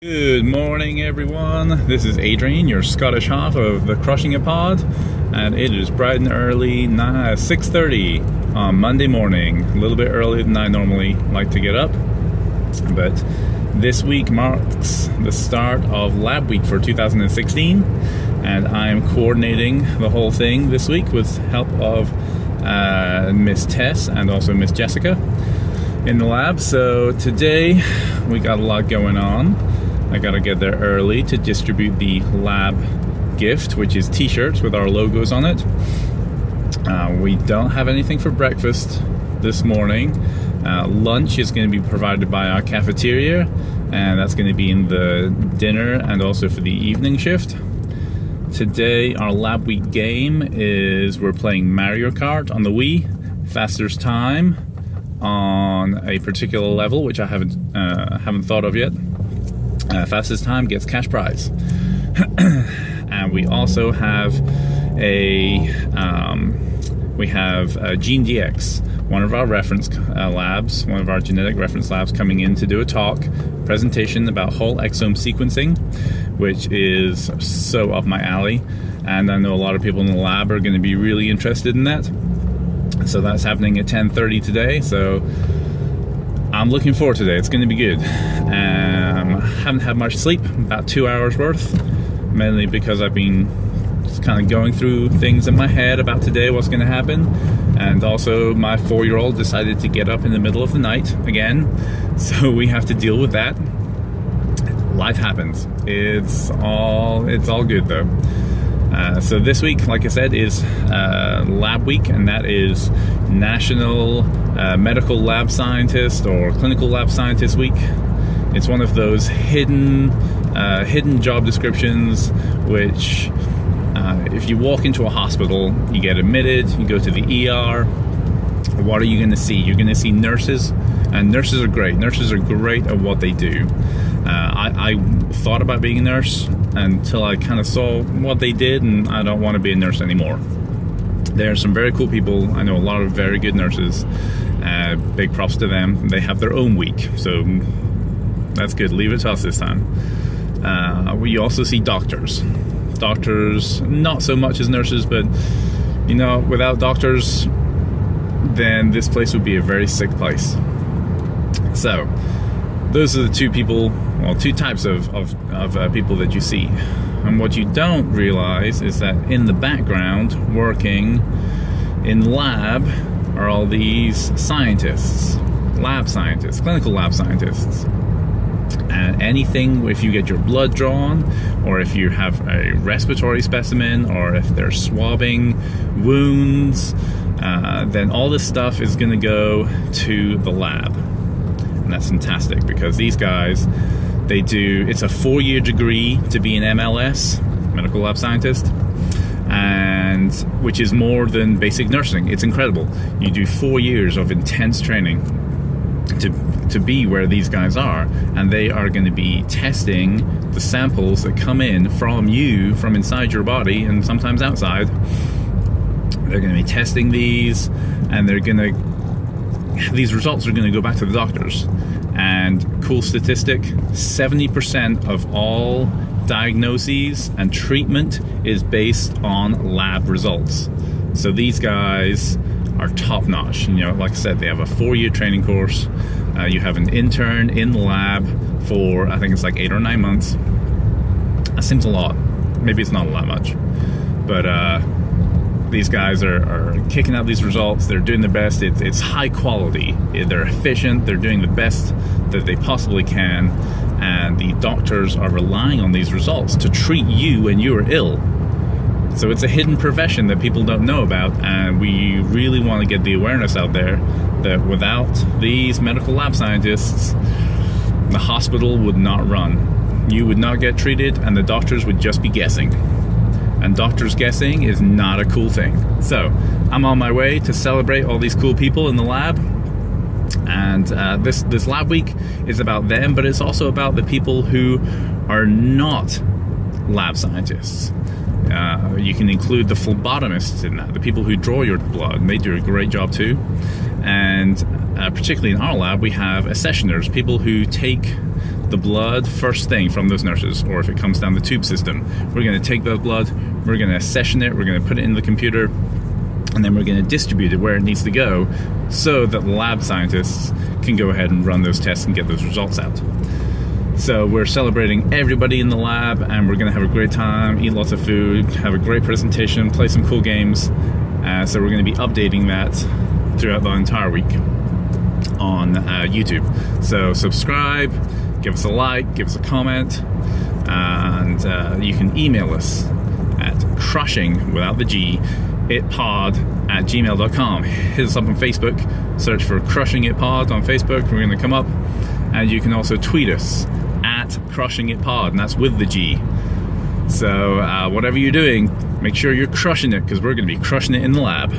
Good morning, everyone. This is Adrian, your Scottish half of the Crushing It Pod, and it is bright and early, 6:30 on Monday morning. A little bit earlier than I normally like to get up, but this week marks the start of Lab Week for 2016, and I am coordinating the whole thing this week with help of Miss Tess and also Miss Jessica in the lab. So today we got a lot going on. I gotta get there early to distribute the lab gift, which is t-shirts with our logos on it. We don't have anything for breakfast this morning. Lunch is going to be provided by our cafeteria, and that's going to be in the dinner and also for the evening shift. Today our lab week game is we're playing Mario Kart on the Wii, fastest time on a particular level, which I haven't thought of yet. Fastest time gets cash prize. And we also have GeneDx, one of our reference labs, one of our genetic reference labs, coming in to do a presentation about whole exome sequencing, which is so up my alley, and I know a lot of people in the lab are going to be really interested in that. So that's happening at 10:30 today, so I'm looking forward to today. It's going to be good. Haven't had much sleep, about 2 hours worth, mainly because I've been just kind of going through things in my head about today, what's going to happen. And also my 4-year-old decided to get up in the middle of the night again, so we have to deal with that. Life happens. It's all good though. So this week, like I said, is Lab Week, and that is National Medical Lab Scientist or Clinical Lab Scientist Week. It's one of those hidden job descriptions, which if you walk into a hospital, you get admitted, you go to the ER, what are you going to see? You're going to see nurses, and nurses are great. Nurses are great at what they do. I thought about being a nurse until I kind of saw what they did, and I don't want to be a nurse anymore. There are some very cool people. I know a lot of very good nurses. Big props to them. They have their own week, so that's good. Leave it to us this time. We also see doctors. Doctors, not so much as nurses, but you know, without doctors, then this place would be a very sick place. So those are the two types of people that you see. And what you don't realize is that in the background, working in the lab, are all these scientists, lab scientists, clinical lab scientists. And anything, if you get your blood drawn, or if you have a respiratory specimen, or if they're swabbing wounds, then all this stuff is going to go to the lab. And that's fantastic, because these guys, it's a 4-year degree to be an MLS, medical lab scientist, and which is more than basic nursing. It's incredible. You do 4 years of intense training to be where these guys are, and they are going to be testing the samples that come in from you, from inside your body, and sometimes outside. They're going to be testing these, and these results are going to go back to the doctors. And cool statistic, 70% of all diagnoses and treatment is based on lab results. So these guys are top notch. You know, like I said, they have a 4-year training course. You have an intern in the lab for, I think it's like 8 or 9 months. That seems a lot. Maybe it's not a lot much, but these guys are kicking out these results. They're doing their best. It's high quality. They're efficient. They're doing the best that they possibly can, and the doctors are relying on these results to treat you when you are ill. So it's a hidden profession that people don't know about, and we really want to get the awareness out there that without these medical lab scientists, the hospital would not run. You would not get treated, and the doctors would just be guessing. And doctors guessing is not a cool thing. So I'm on my way to celebrate all these cool people in the lab. And this lab week is about them, but it's also about the people who are not lab scientists. You can include the phlebotomists in that, the people who draw your blood, and they do a great job too. And particularly in our lab, we have accessioners, people who take the blood first thing from those nurses, or if it comes down the tube system, we're going to take that blood, we're going to session it, we're going to put it in the computer, and then we're going to distribute it where it needs to go so that the lab scientists can go ahead and run those tests and get those results out. So we're celebrating everybody in the lab, and we're going to have a great time, eat lots of food, have a great presentation, play some cool games. So we're going to be updating that throughout the entire week on YouTube. So subscribe, give us a like, give us a comment, and you can email us at crushing, without the G, itpod@gmail.com. Hit us up on Facebook, search for Crushing It Pod on Facebook, we're going to come up, and you can also tweet us at Crushing It Pod, and that's with the G. So whatever you're doing, make sure you're crushing it, because we're going to be crushing it in the lab.